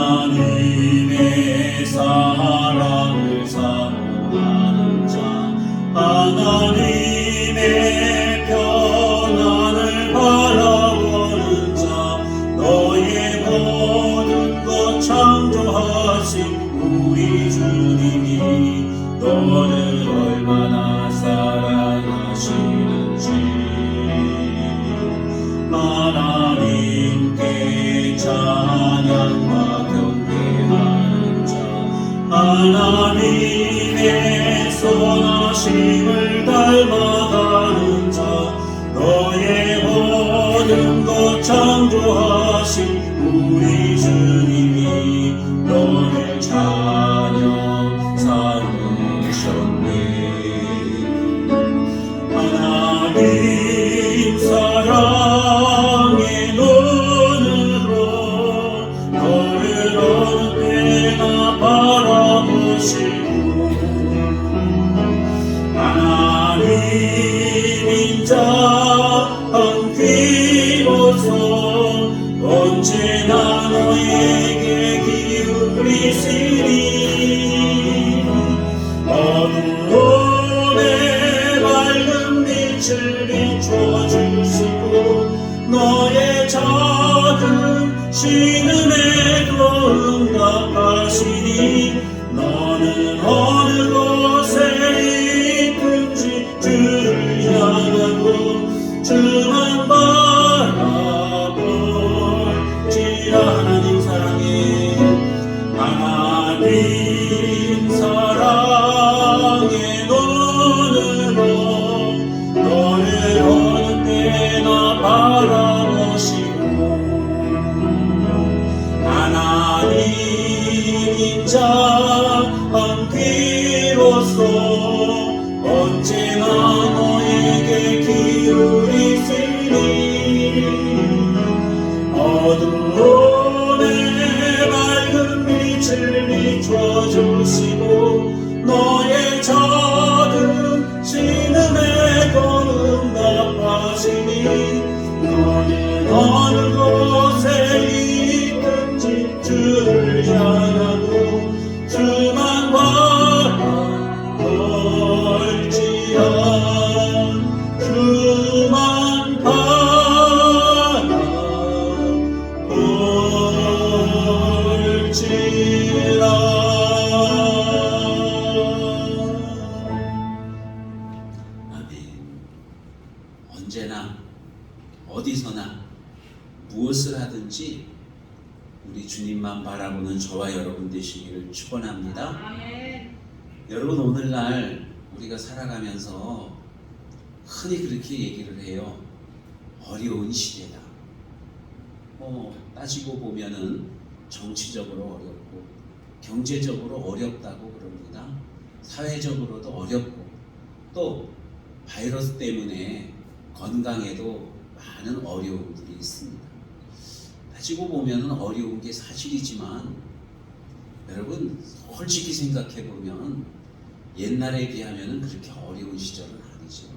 하나님의 사랑을 사모하는 자, 하나님의 평안을 바라보는 자, 너의 모든 것 창조하신 우리 주님이 너를 얼마나 사랑하시는지 하나님께 찬양과 경배하는 자, 하나님의 선하심을 닮아가는 자, 너의 모든 것 창조하신 우리 주님이 너를 자녀 삼으셨네. 하나님 사랑의 눈으로 너를 어느 때나 바라보시고 하나님인 자 한 귀로서 언제나 너에게 기울이시니 어두움에 밝은 빛을 비춰주시고 너의 작은 신음에도 응답하시니 너는 어느 곳에 있든지 주를 향하고 주만 바라볼지라. 하나님 사랑해. 하나님 사랑의 눈으로 너를 어느 때나 바라보시고 하나님인 자 한 귀로서 언제나 너에게 기울이시니 어두움에 밝은 빛을 비춰주시고 너의 작은 신음에도 응답하시니 너는 어느 곳에 있든지 주를 향하고 주만 바라볼지라. 주만 바라볼지라. 아멘. 언제나 어디서나 무엇을 하든지 우리 주님만 바라보는 저와 여러분 되시기를 축원합니다. 아멘. 여러분, 오늘날 우리가 살아가면서 흔히 그렇게 얘기를 해요. 어려운 시대다. 따지고 보면은 정치적으로 어렵고 경제적으로 어렵다고 그럽니다. 사회적으로도 어렵고 또 바이러스 때문에 건강에도 많은 어려움들이 있습니다. 따지고 보면은 어려운 게 사실이지만 여러분, 솔직히 생각해 보면 옛날에 비하면은 그렇게 어려운 시절은 아니죠.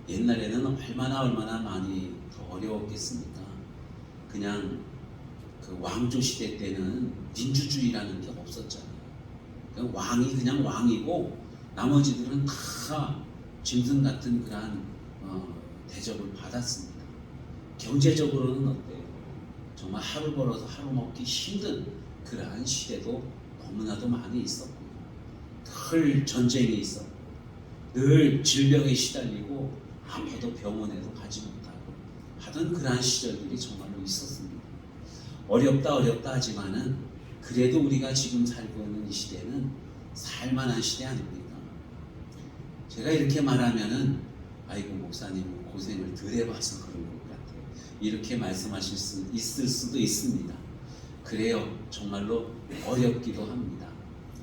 옛날에는 얼마나 많이 더 어려웠겠습니까? 그냥 그 왕조 시대 때는 민주주의라는 게 없었잖아요. 그냥 왕이 그냥 왕이고 나머지들은 다 짐승 같은 그러한 대접을 받았습니다. 경제적으로는 어때요? 정말 하루 벌어서 하루 먹기 힘든 그러한 시대도 너무나도 많이 있었고요. 늘 전쟁이 있었고 늘 질병에 시달리고 아무도 병원에도 가지 못하고 하던 그러한 시절들이 정말로 있었습니다. 어렵다 하지만은 그래도 우리가 지금 살고 있는 이 시대는 살만한 시대 아닙니까? 제가 이렇게 말하면은 아이고 목사님 고생을 덜 해봐서 그런 것 같아요. 이렇게 말씀하실 수 있을 수도 있습니다. 그래요. 정말로 어렵기도 합니다.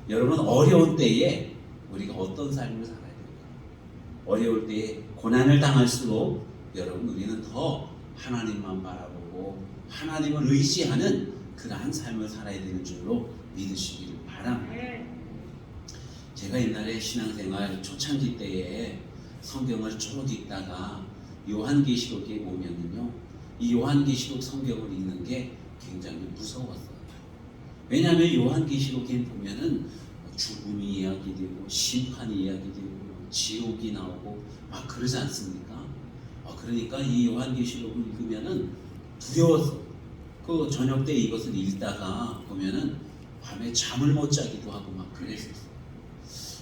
여러분, 어려운 때에 우리가 어떤 삶을 살아야 될까요? 어려울 때에 고난을 당할수록 여러분 우리는 더 하나님만 바라보고 하나님을 의지하는 그러한 삶을 살아야 되는 줄로 믿으시기를 바랍니다. 제가 옛날에 신앙생활 초창기 때에 성경을 쭉 읽다가 요한계시록에 보면은요, 이 요한계시록 성경을 읽는 게 굉장히 무서웠어요. 왜냐하면 요한계시록에 보면은 죽음이 이야기되고 심판이 이야기되고 지옥이 나오고 막 그러지 않습니까? 그러니까 이 요한계시록을 읽으면은 두려웠어. 그 저녁 때 이것을 읽다가 보면은 밤에 잠을 못 자기도 하고 막 그랬었어.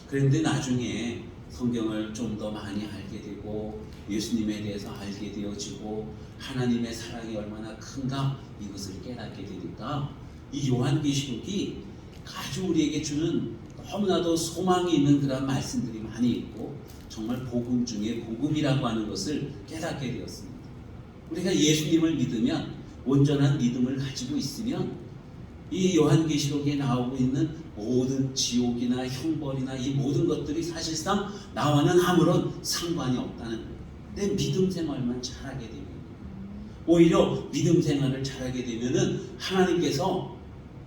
그런데 나중에 성경을 좀 더 많이 알게 되고 예수님에 대해서 알게 되어지고 하나님의 사랑이 얼마나 큰가 이것을 깨닫게 되니까 이 요한계시록이 아주 우리에게 주는 너무나도 소망이 있는 그런 말씀들이 많이 있고 정말 복음 중에 복음이라고 하는 것을 깨닫게 되었습니다. 우리가 예수님을 믿으면 온전한 믿음을 가지고 있으면 이 요한계시록에 나오고 있는 모든 지옥이나 형벌이나 이 모든 것들이 사실상 나와는 아무런 상관이 없다는 거예요. 내 믿음 생활만 잘하게 되면, 오히려 믿음 생활을 잘하게 되면은 하나님께서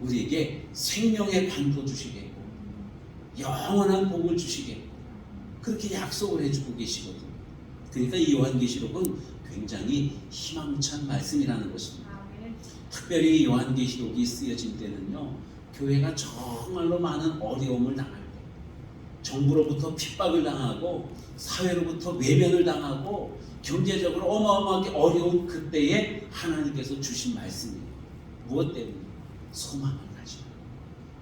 우리에게 생명의 관도 주시겠고 영원한 복을 주시겠고 그렇게 약속을 해주고 계시거든요. 그러니까 이 요한계시록은 굉장히 희망찬 말씀이라는 것입니다. 특별히 요한계시록이 쓰여진 때는요, 교회가 정말로 많은 어려움을 당할 때, 정부로부터 핍박을 당하고 사회로부터 외면을 당하고 경제적으로 어마어마하게 어려운 그때에 하나님께서 주신 말씀이에요. 무엇 때문에? 소망을 가지고.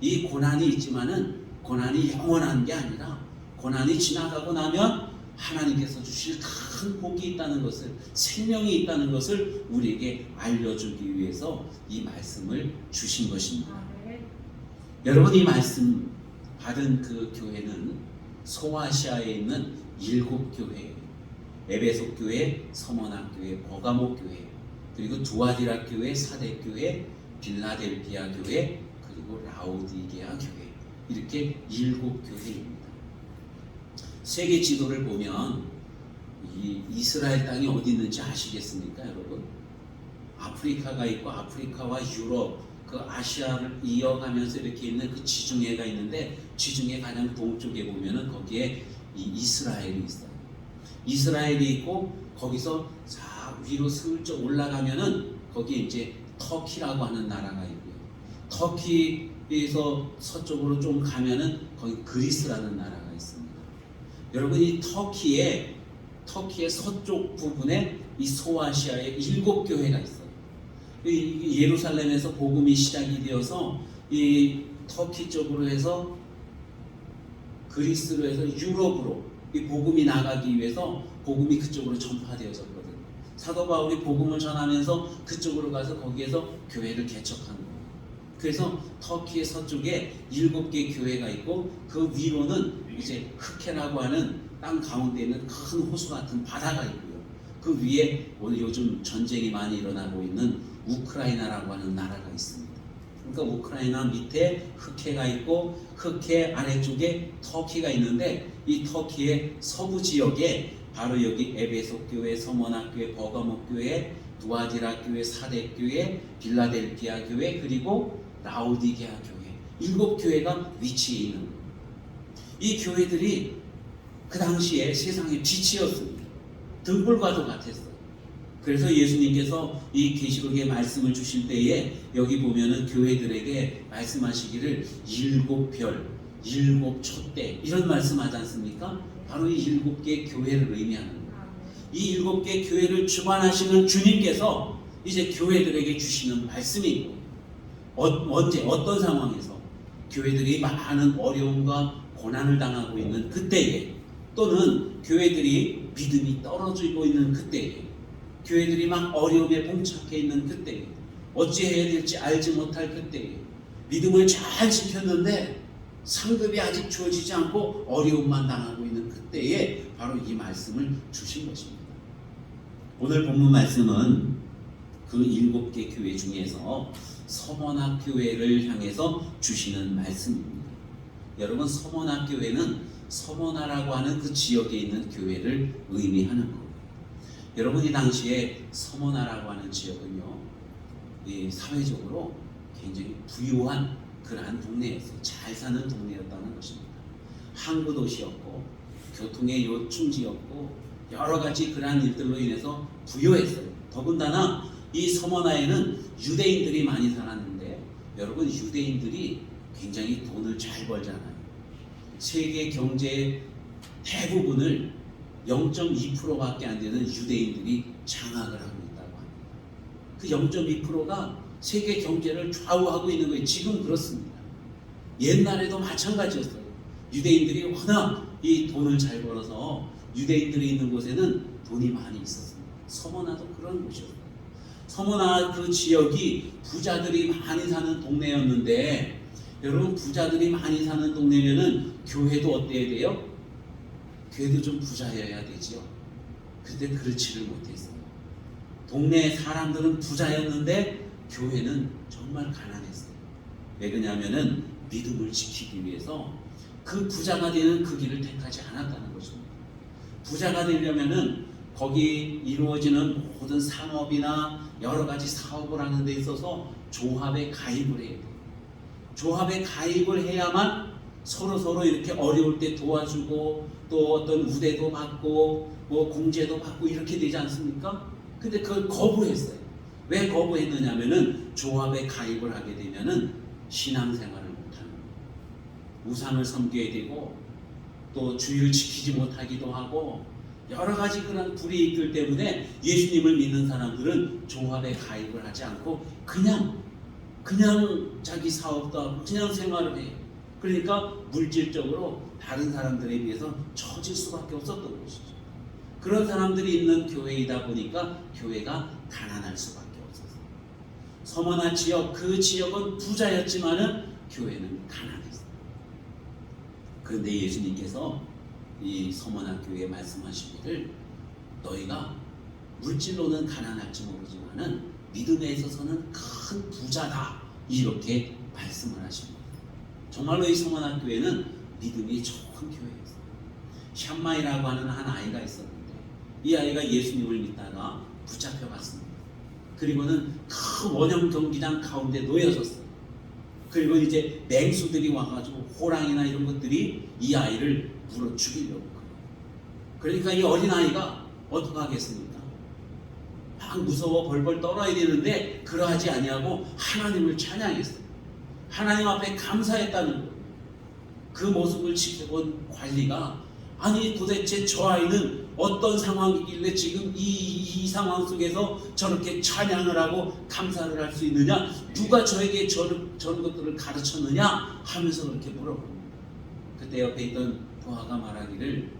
이 고난이 있지만은 고난이 영원한 게 아니라 고난이 지나가고 나면 하나님께서 주실 큰 복이 있다는 것을, 생명이 있다는 것을 우리에게 알려주기 위해서 이 말씀을 주신 것입니다. 여러분, 이 말씀 받은 그 교회는 소아시아에 있는 7교회, 에베소 교회, 서머나 교회, 버가모 교회, 그리고 두아디라 교회, 사대 교회, 빌라델비아 교회, 그리고 라오디게아 교회, 이렇게 7교회입니다. 세계 지도를 보면 이 이스라엘 땅이 어디 있는지 아시겠습니까, 여러분? 아프리카가 있고 아프리카와 유럽, 그 아시아를 이어가면서 이렇게 있는 그 지중해가 있는데 지중해 가장 동쪽에 보면은 거기에 이 이스라엘이 있어요. 이스라엘이 있고 거기서 자 위로 슬쩍 올라가면은 거기에 이제 터키라고 하는 나라가 있고요. 터키에서 서쪽으로 좀 가면은 거기 그리스라는 나라가 있습니다. 여러분, 이 터키의 서쪽 부분에 이 소아시아에 7교회가 있어요. 이 예루살렘에서 복음이 시작이 되어서 이 터키 쪽으로 해서 그리스로 해서 유럽으로 이 복음이 나가기 위해서 복음이 그쪽으로 전파되어졌거든요. 사도 바울이 복음을 전하면서 그쪽으로 가서 거기에서 교회를 개척한 거예요. 그래서 터키의 서쪽에 7개 교회가 있고 그 위로는 이제 흑해라고 하는 땅 가운데 있는 큰 호수 같은 바다가 있고요. 그 위에 오늘 요즘 전쟁이 많이 일어나고 있는 우크라이나라고 하는 나라가 있습니다. 그러니까 우크라이나 밑에 흑해가 있고 흑해 아래쪽에 터키가 있는데 이 터키의 서부 지역에 바로 여기 에베소 교회, 서머나 교회, 버가모 교회, 두아디라 교회, 사대 교회, 빌라델비아 교회, 그리고 라오디게아 교회, 7교회가 위치해 있는 거예요. 이 교회들이 그 당시에 세상의 빛이었습니다. 등불과도 같았어요. 그래서 예수님께서 이 계시록의 말씀을 주실 때에 여기 보면은 교회들에게 말씀하시기를 7별, 7촛대 이런 말씀하지 않습니까? 바로 이 7개 교회를 의미하는 거예요. 이 7개 교회를 주관하시는 주님께서 이제 교회들에게 주시는 말씀이고, 언제 어떤 상황에서 교회들이 많은 어려움과 고난을 당하고 있는 그때에, 또는 교회들이 믿음이 떨어지고 있는 그때에, 교회들이 막 어려움에 봉착해 있는 그때에, 어찌해야 될지 알지 못할 그때에, 믿음을 잘 지켰는데 상급이 아직 주어지지 않고 어려움만 당하고 있는 그때에 바로 이 말씀을 주신 것입니다. 오늘 본문 말씀은 그 7개 교회 중에서 서머나 교회를 향해서 주시는 말씀입니다. 여러분, 서머나 교회는 서머나라고 하는 그 지역에 있는 교회를 의미하는 겁니다. 여러분, 이 당시에 서머나라고 하는 지역은요, 이 사회적으로 굉장히 부유한 그러한 동네였어요. 잘 사는 동네였다는 것입니다. 항구 도시였고 교통의 요충지였고 여러 가지 그러한 일들로 인해서 부유했어요. 더군다나 이 서머나에는 유대인들이 많이 살았는데 여러분 유대인들이 굉장히 돈을 잘 벌잖아요. 세계 경제의 대부분을 0.2%밖에 안 되는 유대인들이 장악을 하고 있다고 합니다. 그 0.2%가 세계 경제를 좌우하고 있는 거예요. 지금 그렇습니다. 옛날에도 마찬가지였어요. 유대인들이 워낙 이 돈을 잘 벌어서 유대인들이 있는 곳에는 돈이 많이 있었습니다. 서머나도 그런 곳이었어요. 서머나 그 지역이 부자들이 많이 사는 동네였는데 여러분 부자들이 많이 사는 동네면은 교회도 어때야 돼요? 교회도 좀 부자여야 되지요. 그런데 그렇지를 못했어요. 동네 사람들은 부자였는데 교회는 정말 가난했어요. 왜 그러냐면은 믿음을 지키기 위해서 그 부자가 되는 그 길을 택하지 않았다는 것입니다. 부자가 되려면은 거기 이루어지는 모든 상업이나 여러 가지 사업을 하는 데 있어서 조합에 가입을 해야 돼요. 조합에 가입을 해야만 서로 이렇게 어려울 때 도와주고 또 어떤 우대도 받고 뭐 공제도 받고 이렇게 되지 않습니까? 근데 그걸 거부했어요. 왜 거부했느냐면은 조합에 가입을 하게 되면은 신앙생활을 못하는 거예요. 우상을 섬겨야 되고 또 주의를 지키지 못하기도 하고 여러 가지 그런 불이익들 때문에 예수님을 믿는 사람들은 조합에 가입을 하지 않고 그냥 자기 사업도 하고 그냥 생활을 해요. 그러니까 물질적으로 다른 사람들에 비해서 처질 수밖에 없었던 것이죠. 그런 사람들이 있는 교회이다 보니까 교회가 가난할 수밖에 없었어요. 서머나 지역, 그 지역은 부자였지만은 교회는 가난했어요. 그런데 예수님께서 이 서머나 교회에 말씀하시기를 너희가 물질로는 가난할지 모르지만은 믿음에 있어서는 큰 부자다 이렇게 말씀을 하십니다. 정말로 이 서머나 교회는 믿음이 좋은 교회였어요. 샴마이라고 하는 한 아이가 있었는데 이 아이가 예수님을 믿다가 붙잡혀갔습니다. 그리고는 큰 원형 경기장 가운데 놓여졌어요. 그리고 이제 맹수들이 와가지고 호랑이나 이런 것들이 이 아이를 물어 죽이려고 그래요. 그러니까 이 어린아이가 어떻게 하겠습니까? 막 무서워 벌벌 떨어야 되는데 그러하지 아니하고 하나님을 찬양했어요. 하나님 앞에 감사했다는 거예요. 그 모습을 지켜본 관리가 아니 도대체 저 아이는 어떤 상황이길래 지금 이 상황 속에서 저렇게 찬양을 하고 감사를 할 수 있느냐, 누가 저에게 저런 것들을 가르쳤느냐 하면서 그렇게 물어봅니다. 그때 옆에 있던 부하가 말하기를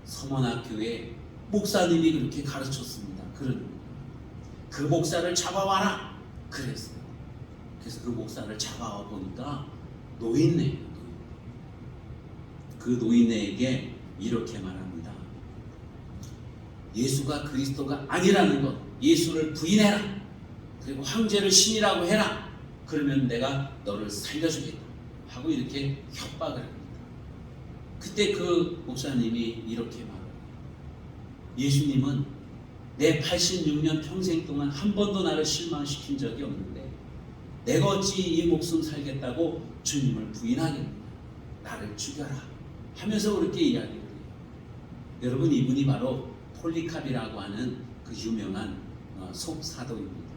서머나 교회 목사님이 그렇게 가르쳤습니다. 그 목사를 잡아와라 그랬어요. 그래서 그 목사를 잡아와 보니까 노인네예요. 그 노인네에게 이렇게 말합니다. 예수가 그리스도가 아니라는 것, 예수를 부인해라. 그리고 황제를 신이라고 해라. 그러면 내가 너를 살려주겠다 하고 이렇게 협박을 합니다. 그때 그 목사님이 이렇게 말해요. 예수님은 내 86년 평생 동안 한 번도 나를 실망시킨 적이 없는데 내가 어찌 이 목숨 살겠다고 주님을 부인하겠느냐. 나를 죽여라 하면서 그렇게 이야기해요. 여러분 이분이 바로 폴리캅이라고 하는 그 유명한 속사도입니다.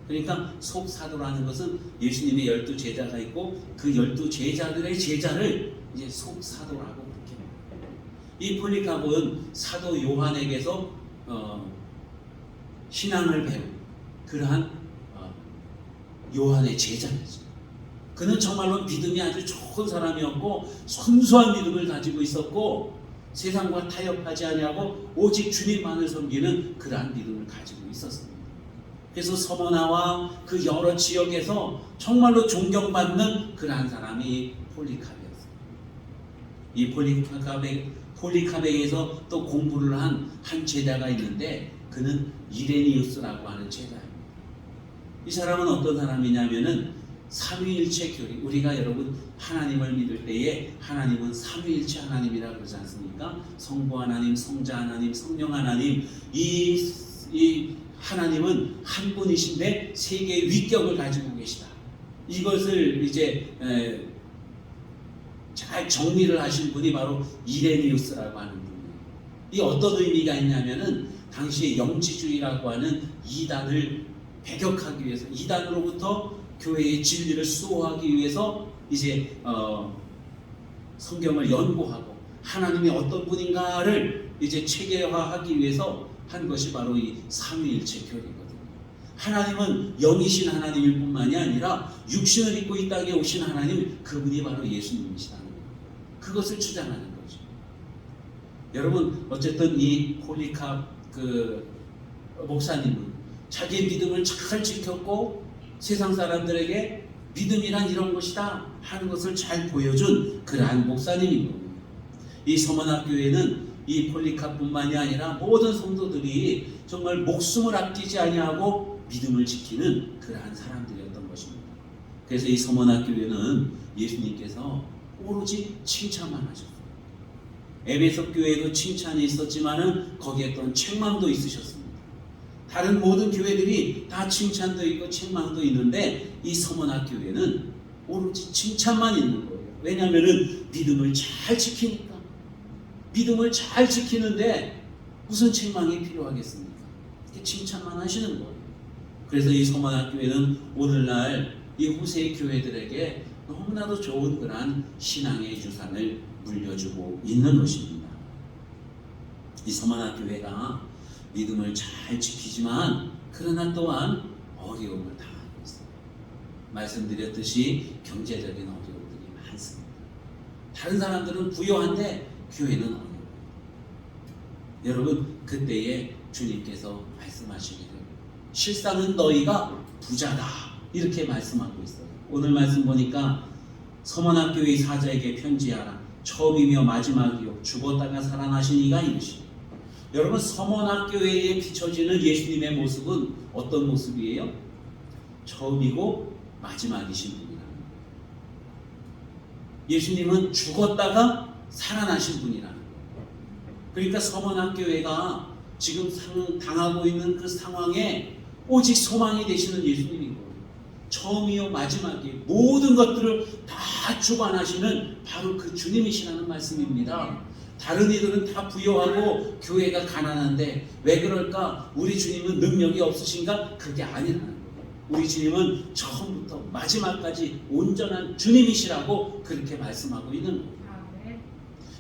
그러니까 속사도라는 것은 예수님의 12제자가 있고 그 12제자들의 제자를 이제 속사도라고 그렇게 말합니다. 이 폴리캅은 사도 요한에게서 신앙을 배운 그러한 요한의 제자였죠. 그는 정말로 믿음이 아주 좋은 사람이었고 순수한 믿음을 가지고 있었고 세상과 타협하지 아니하고 오직 주님만을 섬기는 그러한 믿음을 가지고 있었습니다. 그래서 서머나와 그 여러 지역에서 정말로 존경받는 그러한 사람이 폴리캅이었어요. 이 폴리캅에게서 또 공부를 한 제자가 있는데 그는 이레니우스라고 하는 제자입니다. 이 사람은 어떤 사람이냐면은 삼위일체 교리, 우리가 여러분 하나님을 믿을 때에 하나님은 삼위일체 하나님이라고 그러지 않습니까? 성부 하나님, 성자 하나님, 성령 하나님, 이 하나님은 한 분이신데 세 개의 위격을 가지고 계시다. 이것을 이제 잘 정리를 하신 분이 바로 이레니우스라고 하는 분이에요. 이 어떤 의미가 있냐면은 당시에 영지주의라고 하는 이단을 배격하기 위해서, 이단으로부터 교회의 진리를 수호하기 위해서 이제 성경을 연구하고 하나님이 어떤 분인가를 이제 체계화하기 위해서 한 것이 바로 이 삼위일체 교회거든요. 하나님은 영이신 하나님일 뿐만이 아니라 육신을 입고 이 땅에 오신 하나님, 그분이 바로 예수님이시다는 거예요. 그것을 주장하는 거죠. 여러분, 어쨌든 이 폴리캅 목사님은 자기의 믿음을 잘 지켰고 세상 사람들에게 믿음이란 이런 것이다 하는 것을 잘 보여준 그러한 목사님인 겁니다. 이 서머나교회는 이 폴리캅뿐만이 아니라 모든 성도들이 정말 목숨을 아끼지 아니하고 믿음을 지키는 그러한 사람들이었던 것입니다. 그래서 이 서머나교회는 예수님께서 오로지 칭찬만 하셨어요. 에베소 교회도 칭찬이 있었지만은 거기에 또한 책망도 있으셨습니다. 다른 모든 교회들이 다 칭찬도 있고 책망도 있는데 이 서머나교회는 오로지 칭찬만 있는 거예요. 왜냐하면은 믿음을 잘 지키니까. 믿음을 잘 지키는데 무슨 책망이 필요하겠습니까? 이렇게 칭찬만 하시는 거예요. 그래서 이 서머나교회는 오늘날 이 후세 교회들에게 너무나도 좋은 그러한 신앙의 유산을 물려주고 있는 것입니다. 이 서머나교회가 믿음을 잘 지키지만 그러나 또한 어려움을 당하고 있어요. 말씀드렸듯이 경제적인 어려움들이 많습니다. 다른 사람들은 부유한데 교회는 어려워요. 여러분, 그때에 주님께서 말씀하시기를 실상은 너희가 부자다 이렇게 말씀하고 있어요. 오늘 말씀 보니까 서머나교회 사자에게 편지하라. 처음이며 마지막이요 죽었다가 살아나신 이가 이르시니. 여러분, 서머나교회에 비춰지는 예수님의 모습은 어떤 모습이에요? 처음이고 마지막이신 분이라는 거예요. 예수님은 죽었다가 살아나신 분이라는 거예요. 그러니까 서머나교회가 지금 당하고 있는 그 상황에 오직 소망이 되시는 예수님인 거예요. 처음이요 마지막이요 모든 것들을 다 주관하시는 바로 그 주님이시라는 말씀입니다. 다른 이들은 다 부유하고 교회가 가난한데 왜 그럴까? 우리 주님은 능력이 없으신가? 그게 아니라는 거예요. 우리 주님은 처음부터 마지막까지 온전한 주님이시라고 그렇게 말씀하고 있는 거예요.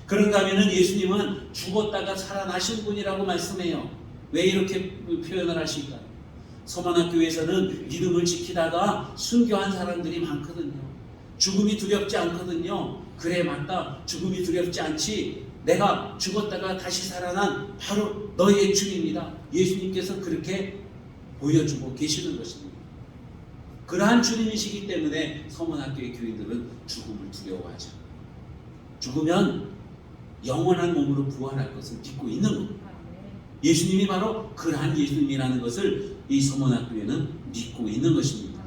그런가 하면 예수님은 죽었다가 살아나신 분이라고 말씀해요. 왜 이렇게 표현을 하실까요? 서머나교회에서는 믿음을 지키다가 순교한 사람들이 많거든요. 죽음이 두렵지 않거든요. 그래, 맞다. 죽음이 두렵지 않지. 내가 죽었다가 다시 살아난 바로 너희의 주님이다. 예수님께서 그렇게 보여주고 계시는 것입니다. 그러한 주님이시기 때문에 서머나교회 교인들은 죽음을 두려워하죠. 죽으면 영원한 몸으로 부활할 것을 믿고 있는 겁니다. 예수님이 바로 그러한 예수님이라는 것을 이 서머나교회는 믿고 있는 것입니다.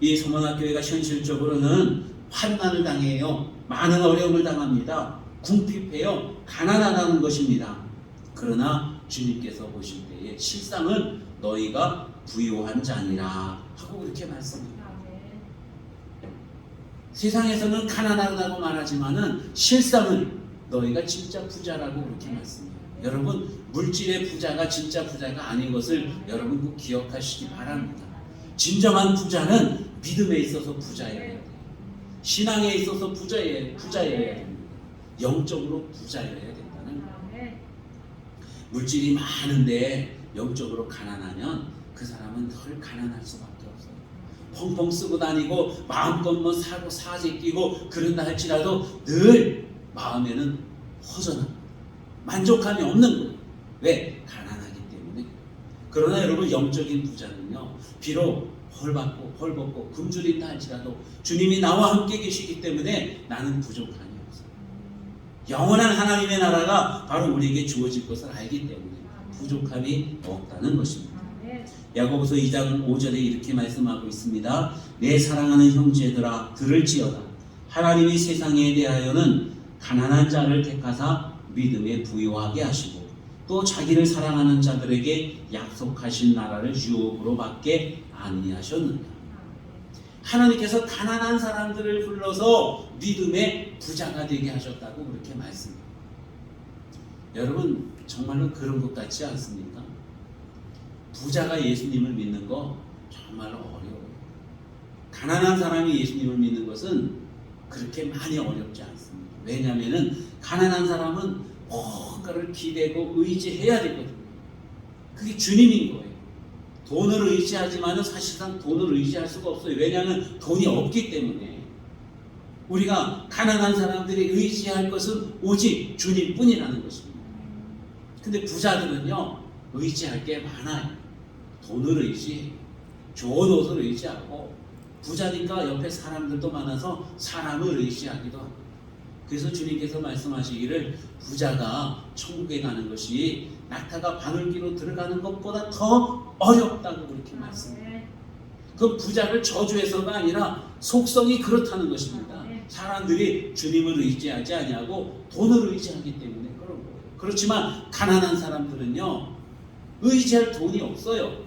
이 서머나교회가 현실적으로는 환난을 당해요. 많은 어려움을 당합니다. 궁핍해요. 가난하다는 것입니다. 그러나 주님께서 보실 때에 실상은 너희가 부유한 자니라 하고 그렇게 말씀합니다. 세상에서는 가난하다고 말하지만은 실상은 너희가 진짜 부자라고 그렇게 말씀해요. 여러분, 물질의 부자가 진짜 부자가 아닌 것을 여러분 꼭 기억하시기 바랍니다. 진정한 부자는 믿음에 있어서 부자여야 돼요. 신앙에 있어서 부자여야 됩니다. 영적으로 부자여야 된다는 거예요. 물질이 많은데 영적으로 가난하면 그 사람은 늘 가난할 수밖에 없어요. 펑펑 쓰고 다니고 마음껏 뭐 사고 사재 끼고 그런다 할지라도 늘 마음에는 허전함, 만족감이 없는 거예요. 왜? 가난하기 때문에. 그러나 여러분, 영적인 부자는요, 비록 헐벗고 굶주린다 할지라도 주님이 나와 함께 계시기 때문에 나는 부족함이 없어요. 영원한 하나님의 나라가 바로 우리에게 주어질 것을 알기 때문에 부족함이 없다는 것입니다. 야고보서 2장 5절에 이렇게 말씀하고 있습니다. 내 사랑하는 형제들아 들을지어다. 하나님이 세상에 대하여는 가난한 자를 택하사 믿음에 부유하게 하시고 또 자기를 사랑하는 자들에게 약속하신 나라를 유업으로 받게 아니하셨느냐. 하나님께서 가난한 사람들을 불러서 믿음의 부자가 되게 하셨다고 그렇게 말씀해요. 여러분 정말로 그런 것 같지 않습니까? 부자가 예수님을 믿는 거 정말로 어려워요. 가난한 사람이 예수님을 믿는 것은 그렇게 많이 어렵지 않습니다. 왜냐하면 가난한 사람은 뭔가를 기대고 의지해야 되거든요. 그게 주님인 거예요. 돈을 의지하지만 사실상 돈을 의지할 수가 없어요. 왜냐하면 돈이 없기 때문에. 우리가 가난한 사람들이 의지할 것은 오직 주님뿐이라는 것입니다. 근데 부자들은요 의지할 게 많아요. 돈을 의지해요. 좋은 옷을 의지하고, 부자니까 옆에 사람들도 많아서 사람을 의지하기도 하고. 그래서 주님께서 말씀하시기를 부자가 천국에 가는 것이 낙타가 바늘기로 들어가는 것보다 더 어렵다고 그렇게 말씀해요. 그 부자를 저주해서가 아니라 속성이 그렇다는 것입니다. 사람들이 주님을 의지하지 아니하고 돈을 의지하기 때문에 그런 거예요. 그렇지만 가난한 사람들은요 의지할 돈이 없어요.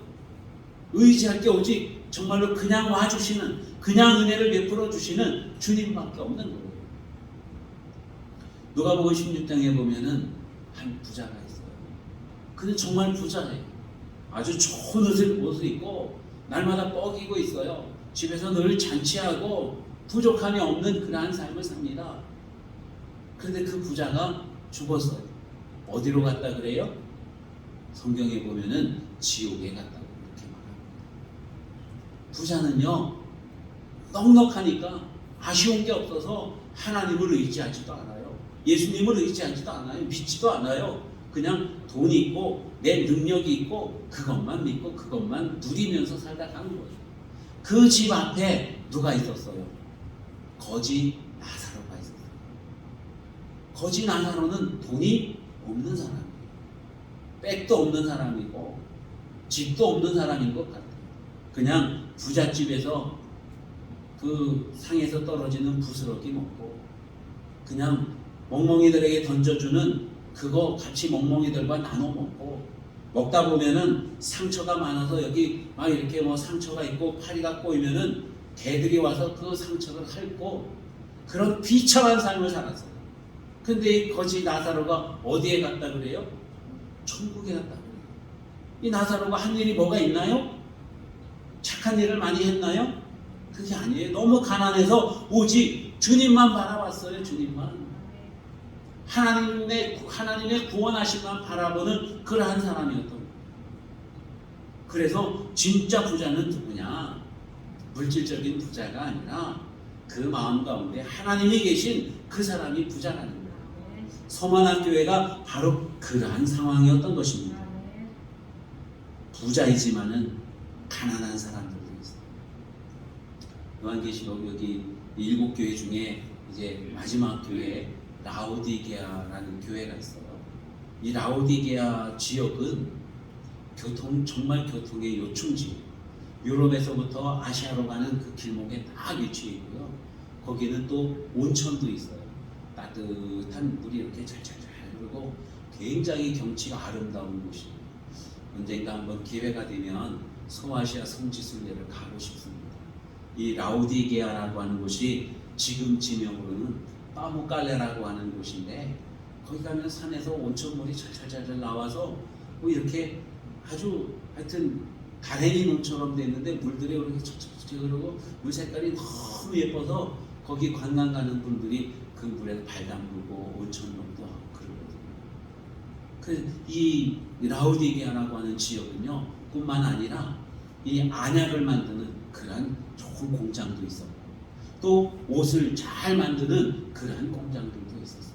의지할 게 오직 정말로 그냥 와주시는, 그냥 은혜를 베풀어 주시는 주님밖에 없는 거예요. 누가복음 16장에 보면은 한 부자가 있어요. 그는 정말 부자예요. 아주 좋은 옷을 입고 날마다 뻐기고 있어요. 집에서 늘 잔치하고 부족함이 없는 그러한 삶을 삽니다. 그런데 그 부자가 죽었어요. 어디로 갔다 그래요? 성경에 보면은 지옥에 갔다고 그렇게 말합니다. 부자는요 넉넉하니까 아쉬운 게 없어서 하나님을 의지하지도 않아요. 예수님을 의지하지도 않아요. 믿지도 않아요. 그냥 돈이 있고 내 능력이 있고 그것만 믿고 그것만 누리면서 살다 가는 거예요. 그 집 앞에 누가 있었어요? 거지 나사로가 있었어요. 거지 나사로는 돈이 없는 사람이에요. 백도 없는 사람이고 집도 없는 사람인 것 같아요. 그냥 부잣집에서 그 상에서 떨어지는 부스러기 먹고 그냥 멍멍이들에게 던져주는 그거 같이 멍멍이들과 나눠 먹고, 먹다 보면은 상처가 많아서 여기 막 이렇게 뭐 상처가 있고 파리가 꼬이면은 개들이 와서 그 상처를 핥고 그런 비참한 삶을 살았어요. 근데 이 거지 나사로가 어디에 갔다 그래요? 천국에 갔다 그래요. 이 나사로가 한 일이 뭐가 있나요? 착한 일을 많이 했나요? 그게 아니에요. 너무 가난해서 오직 주님만 바라봤어요. 주님만. 하나님의 구원하심만 바라보는 그러한 사람이었던 거예요. 그래서 진짜 부자는 누구냐? 물질적인 부자가 아니라 그 마음 가운데 하나님이 계신 그 사람이 부자라는 거예요. 서만한 교회가 바로 그러한 상황이었던 것입니다. 부자이지만은 가난한 사람들도 있어요. 요한계시록 여기 7교회 중에 이제 마지막 교회 라오디게아라는 교회가 있어요. 이 라오디게아 지역은 정말 교통의 요충지, 유럽에서부터 아시아로 가는 그 길목에 딱 위치해 있고요. 거기는 또 온천도 있어요. 따뜻한 물이 이렇게 잘잘잘 흐르고 굉장히 경치가 아름다운 곳이에요. 언젠가 한번 기회가 되면 소아시아 성지순례를 가고 싶습니다. 이 라오디게아라고 하는 곳이 지금 지명으로는 빠무깔레라고 하는 곳인데, 거기 가면 산에서 온천물이 잘잘잘 나와서 뭐 이렇게 아주 하여튼 다랭이 논처럼 돼 있는데 물들이 이렇게 척척척 흐르고 물 색깔이 너무 예뻐서 거기 관광 가는 분들이 그 물에 발 담그고 온천욕도 하고 그러거든요. 이 라오디게아라고 하는 지역은요 뿐만 아니라 이 안약을 만드는 그런 좋은 공장도 있었고 또 옷을 잘 만드는 그러한 공장들도 있었어요.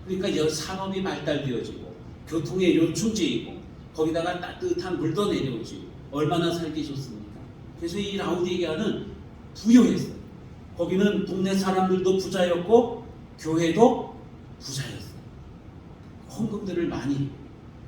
그러니까 산업이 발달되어지고 교통의 요충지이고 거기다가 따뜻한 물도 내려오지 얼마나 살기 좋습니까? 그래서 이 라오디게아는 부유했어요. 거기는 동네 사람들도 부자였고 교회도 부자였어요. 헌금들을 많이.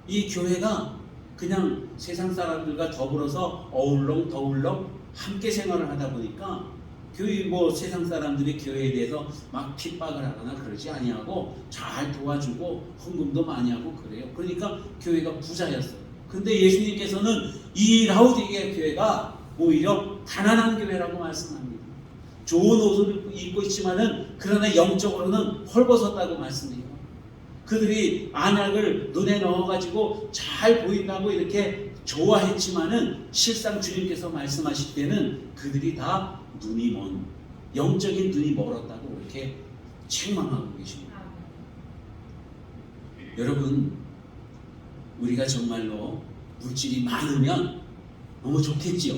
이 교회가 그냥 세상 사람들과 더불어서 어울렁 함께 생활을 하다 보니까 교회 뭐 세상 사람들이 교회에 대해서 막 핍박을 하거나 그러지 아니하고 잘 도와주고 헌금도 많이 하고 그래요. 그러니까 교회가 부자였어요. 근데 예수님께서는 이 라오디게아 교회가 오히려 가난한 교회라고 말씀합니다. 좋은 옷을 입고 있지만은 그러나 영적으로는 헐벗었다고 말씀해요. 그들이 안약을 눈에 넣어가지고 잘 보인다고 이렇게 좋아했지만은 실상 주님께서 말씀하실 때는 그들이 다 눈이 먼, 영적인 눈이 멀었다고 이렇게 책망하고 계십니다. 여러분, 우리가 정말로 물질이 많으면 너무 좋겠지요.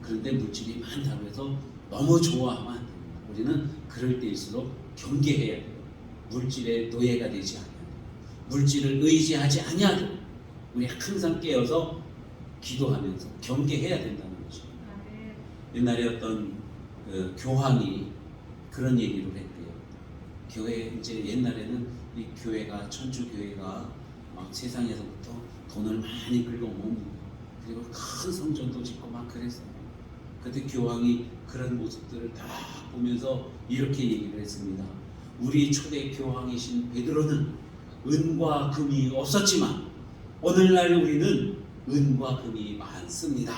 그런데 물질이 많다고 해서 너무 좋아하면 안 됩니다. 우리는 그럴 때일수록 경계해야 돼요. 물질의 노예가 되지 않아요. 물질을 의지하지 아니하고 우리 항상 깨어서 기도하면서 경계해야 된다는 거죠. 옛날에 어떤 교황이 그런 얘기를 했대요. 교회 이제 옛날에는 이 교회가 천주 교회가 막 세상에서부터 돈을 많이 긁어모으고 그리고 큰 성전도 짓고 막 그랬어요. 그때 교황이 그런 모습들을 다 보면서 이렇게 얘기를 했습니다. 우리 초대 교황이신 베드로는 은과 금이 없었지만 오늘날 우리는 은과 금이 많습니다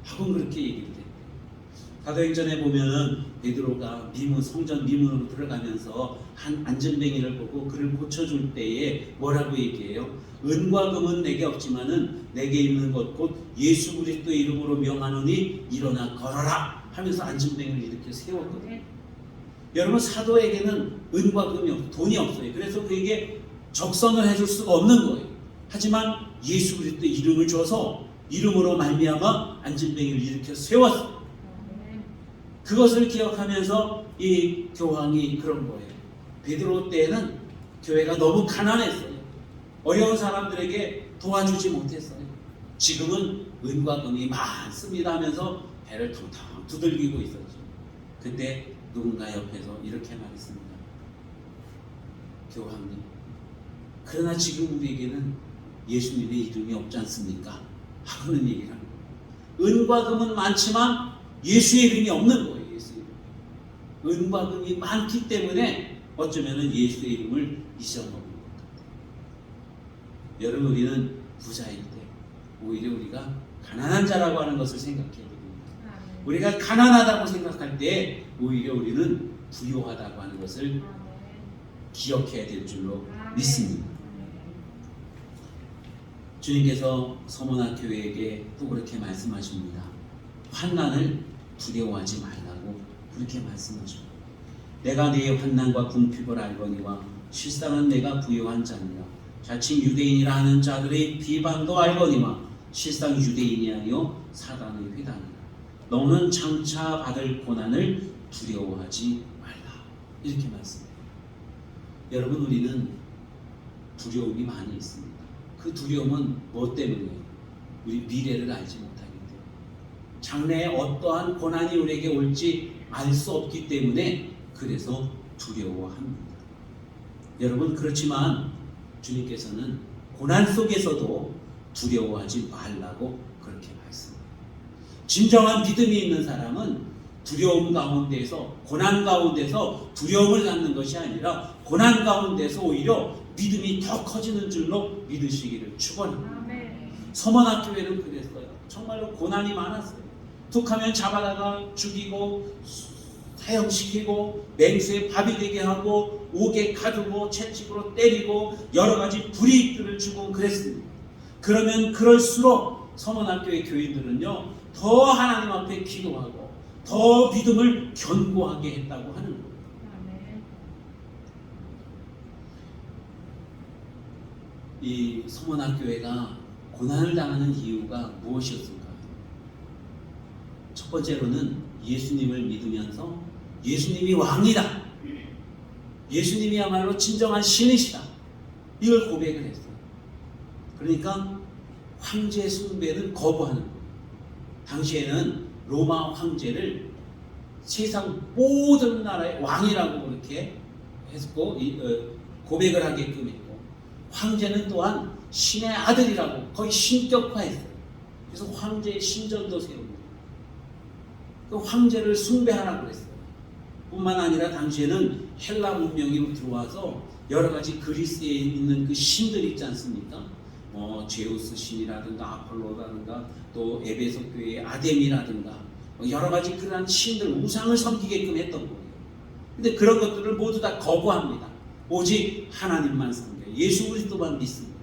하고 그렇게 얘기를 했대요. 사도행전에 보면은 베드로가 성전 미문으로 들어가면서 한 안전뱅이를 보고 그를 고쳐줄 때에 뭐라고 얘기해요? 은과 금은 내게 없지만은 내게 있는 것 곧 예수 그리스도의 이름으로 명하노니 일어나 걸어라 하면서 안전뱅이를 이렇게 세웠거든요. 여러분, 사도에게는 은과 금이 없어요. 돈이 없어요. 그래서 그에게 적선을 해줄 수가 없는 거예요. 하지만 예수 그리스도의 이름을 줘서 이름으로 말미암아 안전뱅이를 일으켜 세웠어요. 그것을 기억하면서 이 교황이 그런 거예요. 베드로 때에는 교회가 너무 가난했어요. 어려운 사람들에게 도와주지 못했어요. 지금은 은과 금이 많습니다 하면서 배를 텅텅 두들기고 있었죠. 그때 누군가 옆에서 이렇게 말했습니다. 교황님, 그러나 지금 우리에게는 예수님의 이름이 없지 않습니까? 하고는 얘기를 합니다. 은과 금은 많지만 예수의 이름이 없는 거예요. 예수의 이름. 은과 금이 많기 때문에 어쩌면 예수의 이름을 잊어먹는 것 같아요. 여러분, 우리는 부자일 때 오히려 우리가 가난한 자라고 하는 것을 생각해야 됩니다. 우리가 가난하다고 생각할 때 오히려 우리는 부요하다고 하는 것을 기억해야 될 줄로 믿습니다. 주님께서 서문화 교회에게 또 그렇게 말씀하십니다. 환난을 두려워하지 말라고 그렇게 말씀하십니다. 내가 네 환난과 궁핍을 알거니와 실상은 내가 부요한 자니라. 자칭 유대인이라 하는 자들의 비방도 알거니와 실상 유대인이 아니요 사단의 회당이라. 너는 장차 받을 고난을 두려워하지 말라. 이렇게 말씀해요. 여러분, 우리는 두려움이 많이 있습니다. 그 두려움은 뭐 때문이에요? 우리 미래를 알지 못하기 때문에. 장래에 어떠한 고난이 우리에게 올지 알 수 없기 때문에 그래서 두려워합니다. 여러분, 그렇지만 주님께서는 고난 속에서도 두려워하지 말라고 그렇게 말씀합니다. 진정한 믿음이 있는 사람은 두려움 가운데서, 고난 가운데서 두려움을 갖는 것이 아니라 고난 가운데서 오히려 믿음이 더 커지는 줄로 믿으시기를 축원합니다. 서문학교회는 그랬어요. 정말로 고난이 많았어요. 툭하면 잡아다가 죽이고 사형시키고 맹수에 밥이 되게 하고 옥에 가두고 채찍으로 때리고 여러 가지 불이익들을 주고 그랬습니다. 그러면 그럴수록 서문학교의 교인들은요 더 하나님 앞에 기도하고 더 믿음을 견고하게 했다고 하는 거예요. 이 서문학교회가 고난을 당하는 이유가 무엇이었을까요? 첫 번째로는 예수님을 믿으면서 예수님이 왕이다, 예수님이야말로 진정한 신이시다, 이걸 고백을 했어요. 그러니까 황제 숭배는 거부하는 거예요. 당시에는 로마 황제를 세상 모든 나라의 왕이라고 그렇게 했고 고백을 하게끔 했고, 황제는 또한 신의 아들이라고 거의 신격화했어요. 그래서 황제의 신전도 세웁니다. 그 황제를 숭배하라고 했어요. 뿐만 아니라 당시에는 헬라 문명이 들어와서 여러 가지 그리스에 있는 그 신들 있지 않습니까? 제우스 신이라든가 아폴로라든가 또 에베소 교회의 아데미라든가 여러 가지 그러한 신들 우상을 섬기게끔 했던 거예요. 근데 그런 것들을 모두 다 거부합니다. 오직 하나님만 섬겨요. 예수 그리스도만 믿습니다.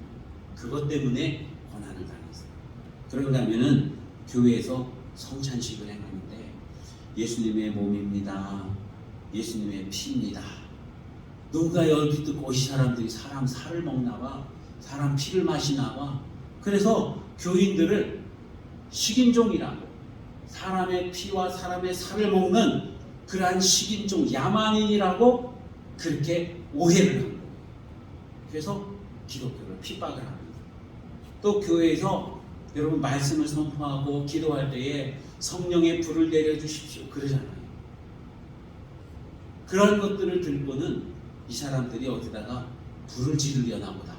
그것 때문에 고난을 당했어요. 그러려면은 교회에서 성찬식을 행하는데 예수님의 몸입니다. 예수님의 피입니다. 누가 얼핏 듣고 이 사람들이 사람 살을 먹나 봐. 사람 피를 마시나 봐. 그래서 교인들을 식인종이라고, 사람의 피와 사람의 살을 먹는 그러한 식인종, 야만인이라고 그렇게 오해를 한 거예요. 그래서 기독교를 핍박을 합니다. 또 교회에서 여러분 말씀을 선포하고 기도할 때에 성령의 불을 내려주십시오 그러잖아요. 그런 것들을 듣고는 이 사람들이 어디다가 불을 지르려나 보다,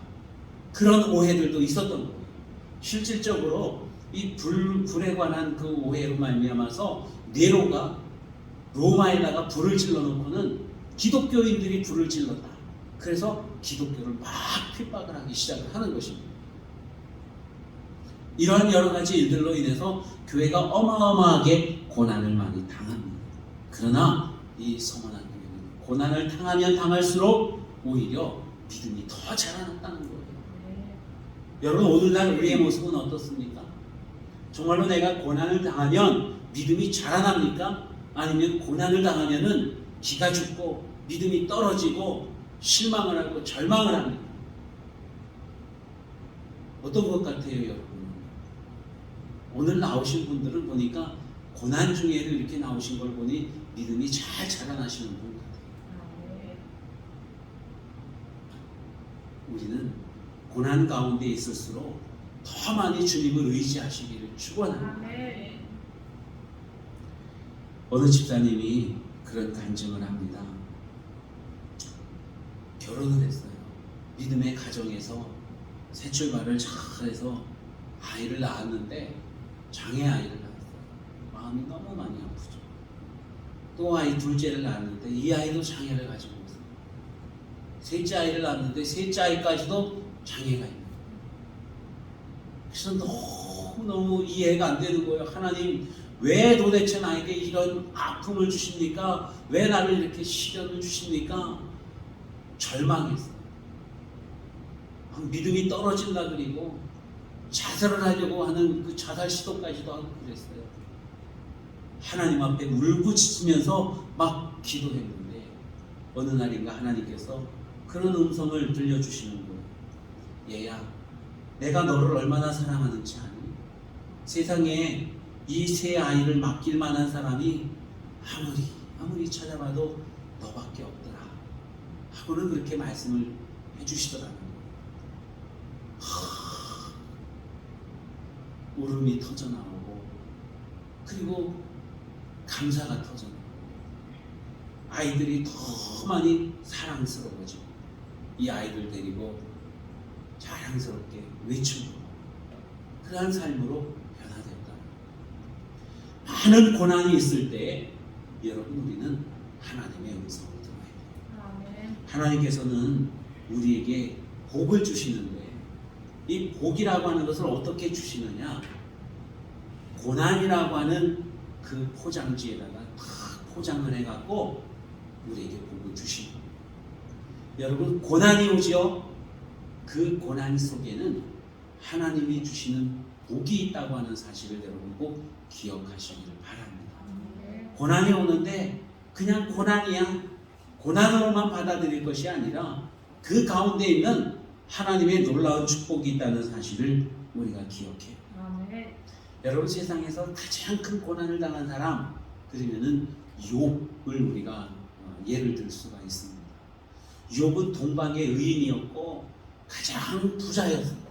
그런 오해들도 있었던 거예요. 실질적으로 이 불에 관한 그 오해로 말미암아서 네로가 로마에다가 불을 질러놓고는 기독교인들이 불을 질렀다. 그래서 기독교를 막 핍박을 하기 시작을 하는 것입니다. 이러한 여러 가지 일들로 인해서 교회가 어마어마하게 고난을 많이 당합니다. 그러나 이 서머나 교회는 고난을 당하면 당할수록 오히려 믿음이 더 자라났다는 거예요. 여러분 오늘날 우리의 모습은 어떻습니까? 정말로 내가 고난을 당하면 믿음이 자라납니까? 아니면 고난을 당하면은 기가 죽고 믿음이 떨어지고 실망을 하고 절망을 합니까? 어떤 것 같아요, 여러분? 오늘 나오신 분들을 보니까 고난 중에도 이렇게 나오신 걸 보니 믿음이 잘 자라나시는 분 같아요. 우리는 고난 가운데 있을수록 더 많이 주님을 의지하시기를 축원합니다. 어느 집사님이 그런 간증을 합니다. 결혼을 했어요. 믿음의 가정에서 새 출발을 잘해서 아이를 낳았는데 장애 아이를 낳았어요. 마음이 너무 많이 아프죠. 또 아이 둘째를 낳았는데 이 아이도 장애를 가지고 있어요. 셋째 아이를 낳았는데 셋째 아이까지도 장애가 있는 거예요. 그래서 너무너무 이해가 안 되는 거예요. 하나님, 왜 도대체 나에게 이런 아픔을 주십니까? 왜 나를 이렇게 시련을 주십니까? 절망했어요. 믿음이 떨어질라 그리고 자살을 하려고 하는 그 자살 시도까지도 하고 그랬어요. 하나님 앞에 울부짖으면서 막 기도했는데 어느 날인가 하나님께서 그런 음성을 들려주시는 거예요. 얘야, 내가 너를 얼마나 사랑하는지 아니? 세상에 이 세 아이를 맡길 만한 사람이 아무리 찾아봐도 너밖에 없더라 하고는 그렇게 말씀을 해주시더라고요. 울음이 터져나오고 그리고 감사가 터져나오고 아이들이 더 많이 사랑스러워지고 이 아이들 데리고 자랑스럽게 외치고 그러한 삶으로 변화됐다. 많은 고난이 있을 때 여러분 우리는 하나님의 음성을 들어야 돼요. 하나님께서는 우리에게 복을 주시는데 이 복이라고 하는 것을 어떻게 주시느냐? 고난이라고 하는 그 포장지에다가 다 포장을 해갖고 우리에게 복을 주십니다. 여러분 고난이 오지요. 그 고난 속에는 하나님이 주시는 복이 있다고 하는 사실을 여러분 꼭 기억하시기를 바랍니다. 고난이 오는데 그냥 고난이야, 고난으로만 받아들일 것이 아니라 그 가운데 있는 하나님의 놀라운 축복이 있다는 사실을 우리가 기억해요. 여러분 세상에서 가장 큰 고난을 당한 사람, 그러면은 욥을 우리가 예를 들 수가 있습니다. 욥은 동방의 의인이었고 가장 부자였어요.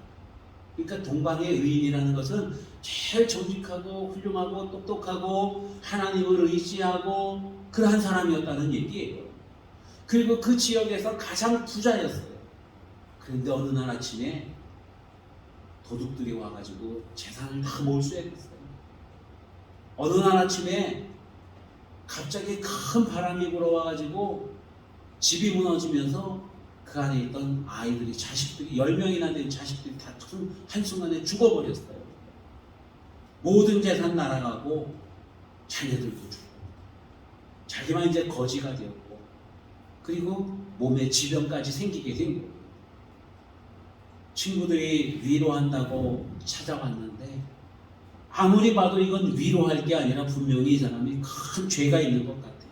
그러니까 동방의 의인이라는 것은 제일 정직하고 훌륭하고 똑똑하고 하나님을 의지하고 그러한 사람이었다는 얘기예요. 그리고 그 지역에서 가장 부자였어요. 그런데 어느 날 아침에 도둑들이 와가지고 재산을 다 몰수했어요. 어느 날 아침에 갑자기 큰 바람이 불어와가지고 집이 무너지면서 그 그 안에 있던 아이들이 자식들이 10명이나 된 자식들이 다 한순간에 죽어버렸어요. 모든 재산 날아가고 자녀들도 죽고 자기만 이제 거지가 되었고 그리고 몸에 질병까지 생기게 된 거예요. 친구들이 위로한다고 찾아왔는데 아무리 봐도 이건 위로할 게 아니라 분명히 이 사람이 큰 죄가 있는 것 같아요.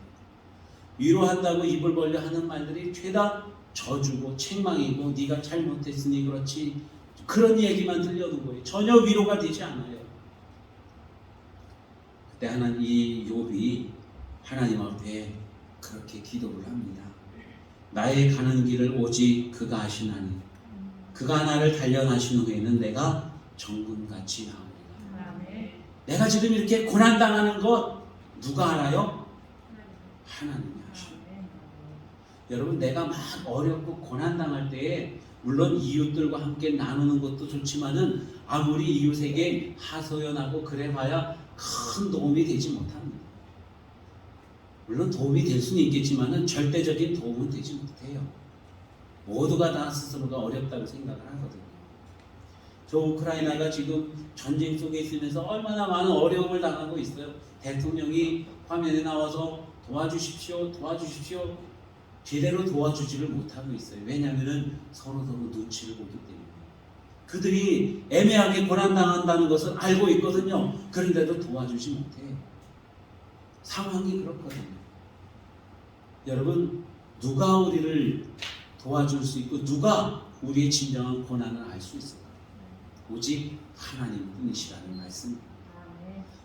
위로한다고 입을 벌려 하는 말들이 죄다 저주고 책망이고 네가 잘못했으니 그렇지 그런 얘기만 들려는 거예요. 전혀 위로가 되지 않아요. 그때 이 욥이 하나님 앞에 그렇게 기도를 합니다. 나의 가는 길을 오직 그가 아시나니 그가 나를 단련하신 후에는 내가 정금같이 나오리라. 내가 지금 이렇게 고난당하는 것 누가 알아요? 하나님이 아시오. 여러분 내가 막 어렵고 고난당할 때에 물론 이웃들과 함께 나누는 것도 좋지만은 아무리 이웃에게 하소연하고 그래봐야 큰 도움이 되지 못합니다. 물론 도움이 될 수는 있겠지만은 절대적인 도움은 되지 못해요. 모두가 다 스스로가 어렵다고 생각을 하거든요. 저 우크라이나가 지금 전쟁 속에 있으면서 얼마나 많은 어려움을 당하고 있어요. 대통령이 화면에 나와서 도와주십시오, 도와주십시오. 제대로 도와주지를 못하고 있어요. 왜냐하면 서로 눈치를 보기 때문에. 그들이 애매하게 고난당한다는 것을 알고 있거든요. 그런데도 도와주지 못해요. 상황이 그렇거든요. 여러분 누가 우리를 도와줄 수 있고 누가 우리의 진정한 고난을 알 수 있을까요? 오직 하나님 뿐이시라는 말씀입니다.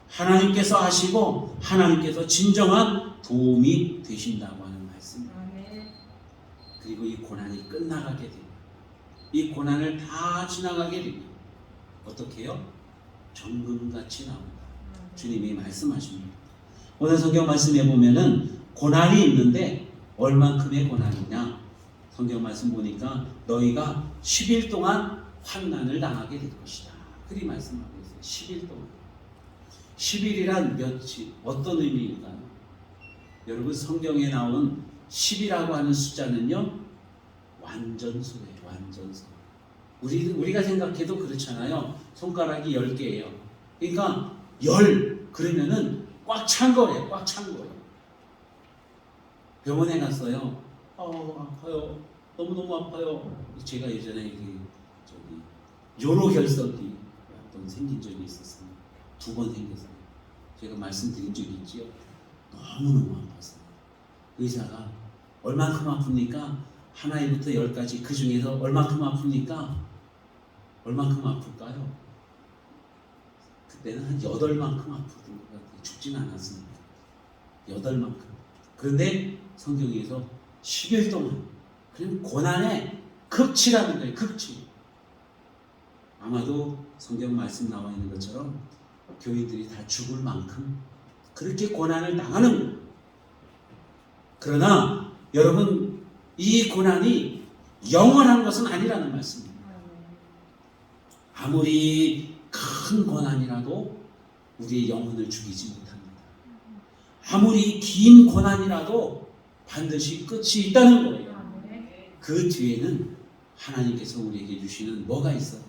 하나님께서 아시고 하나님께서 진정한 도움이 되신다고 하는 말씀입니다. 그리고 이 고난이 끝나가게 됩니다. 이 고난을 다 지나가게 됩니다. 어떻게 해요? 정금같이 나온다. 주님이 말씀하십니다. 오늘 성경 말씀에 보면은 고난이 있는데 얼만큼의 고난이냐? 성경 말씀 보니까 너희가 10일 동안 환난을 당하게 될 것이다. 그리 말씀하고 있어요. 10일 동안. 10일이란 며칠, 어떤 의미일까요? 여러분 성경에 나온 10이라고 하는 숫자는요 완전수예요. 완전수. 우리가 생각해도 그렇잖아요. 손가락이 10개예요. 그러니까 10 그러면은 꽉 찬 거래요. 꽉 찬 거예요. 병원에 갔어요. 아파요. 너무너무 아파요. 제가 예전에 요로결석이 한번 생긴 적이 있었어요. 2번 생겼어요. 제가 말씀드린 적이 있지요. 너무너무 아팠어요. 의사가 얼만큼 아픕니까? 하나부터 10까지 그 중에서 얼만큼 아픕니까? 얼만큼 아플까요? 그때는 한 8만큼 아프던 것 같아요. 죽지는 않았으니까. 8만큼. 그런데 성경에서 10일 동안 그냥 고난의 극치라는 거예요. 극치. 아마도 성경 말씀 나와 있는 것처럼 교인들이 다 죽을 만큼 그렇게 고난을 당하는 거예요. 그러나 여러분 이 고난이 영원한 것은 아니라는 말씀입니다. 아무리 큰 고난이라도 우리의 영혼을 죽이지 못합니다. 아무리 긴 고난이라도 반드시 끝이 있다는 거예요. 그 뒤에는 하나님께서 우리에게 주시는 뭐가 있어요?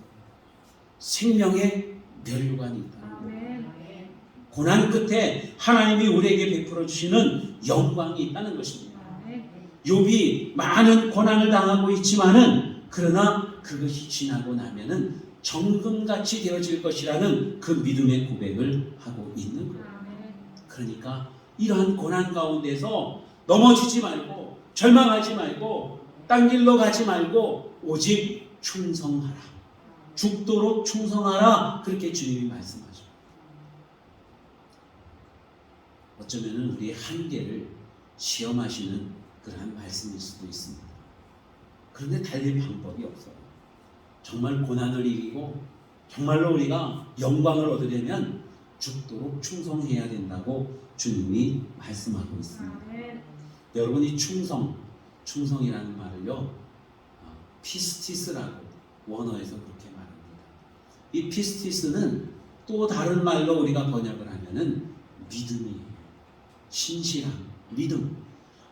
생명의 멸류관이 있다는 거예요. 고난 끝에 하나님이 우리에게 베풀어 주시는 영광이 있다는 것입니다. 욥이 많은 고난을 당하고 있지만은 그러나 그것이 지나고 나면은 정금같이 되어질 것이라는 그 믿음의 고백을 하고 있는 거예요. 그러니까 이러한 고난 가운데서 넘어지지 말고 절망하지 말고 딴 길로 가지 말고 오직 충성하라. 죽도록 충성하라. 그렇게 주님이 말씀하죠. 어쩌면 우리의 한계를 시험하시는 그러한 말씀일 수도 있습니다. 그런데 달릴 방법이 없어요. 정말 고난을 이기고 정말로 우리가 영광을 얻으려면 죽도록 충성해야 된다고 주님이 말씀하고 있습니다. 여러분이 충성이라는 말을요 피스티스라고 원어에서 그렇게 말합니다. 이 피스티스는 또 다른 말로 우리가 번역을 하면은 믿음이에요. 신실함, 믿음.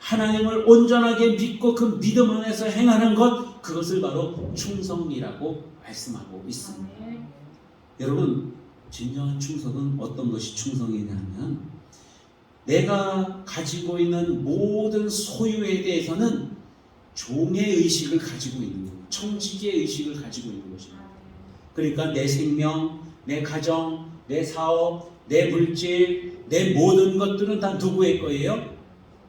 하나님을 온전하게 믿고 그 믿음 안에서 행하는 것, 그것을 바로 충성이라고 말씀하고 있습니다. 여러분, 진정한 충성은 어떤 것이 충성이냐면 내가 가지고 있는 모든 소유에 대해서는 종의 의식을 가지고 있는 것, 청지기의 의식을 가지고 있는 것입니다. 그러니까 내 생명, 내 가정, 내 사업, 내 물질, 내 모든 것들은 다 누구의 거예요?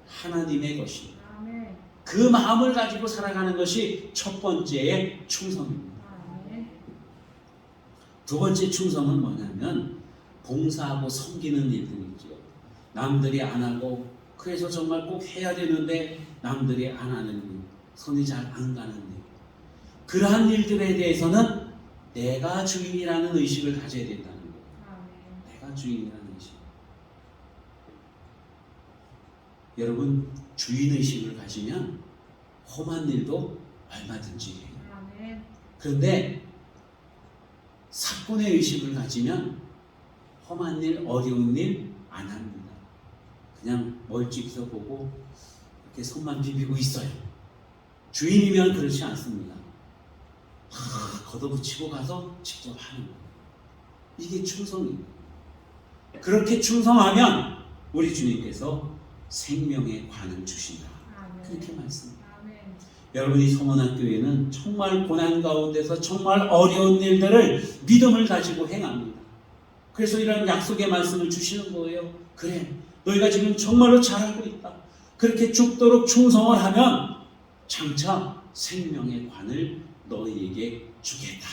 하나님의 것입니다. 그 마음을 가지고 살아가는 것이 첫 번째의 충성입니다. 두 번째 충성은 뭐냐면 봉사하고 섬기는 일들이죠. 남들이 안 하고 그래서 정말 꼭 해야 되는데 남들이 안 하는 일, 손이 잘 안 가는 일, 그러한 일들에 대해서는 내가 주인이라는 의식을 가져야 된다는 거예요. 내가 주인이라는 의식. 여러분, 주인의식을 가지면 험한 일도 얼마든지 해요. 그런데 사건의 의식을 가지면 험한 일, 어려운 일 안 합니다. 그냥 멀찍이서 보고 이렇게 손만 비비고 있어요. 주인이면 그렇지 않습니다. 걷어붙이고 가서 직접 하는 거예요. 이게 충성입니다. 그렇게 충성하면 우리 주님께서 생명의 관을 주신다. 그렇게 말씀합니다. 여러분이 성원학교회는 정말 고난 가운데서 정말 어려운 일들을 믿음을 가지고 행합니다. 그래서 이런 약속의 말씀을 주시는 거예요. 그래, 너희가 지금 정말로 잘하고 있다. 그렇게 죽도록 충성을 하면 장차 생명의 관을 너희에게 주겠다.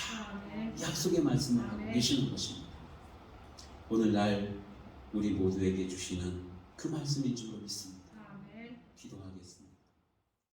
약속의 말씀을 하고 계시는 것입니다. 오늘날 우리 모두에게 주시는 그 말씀인 줄 믿습니다.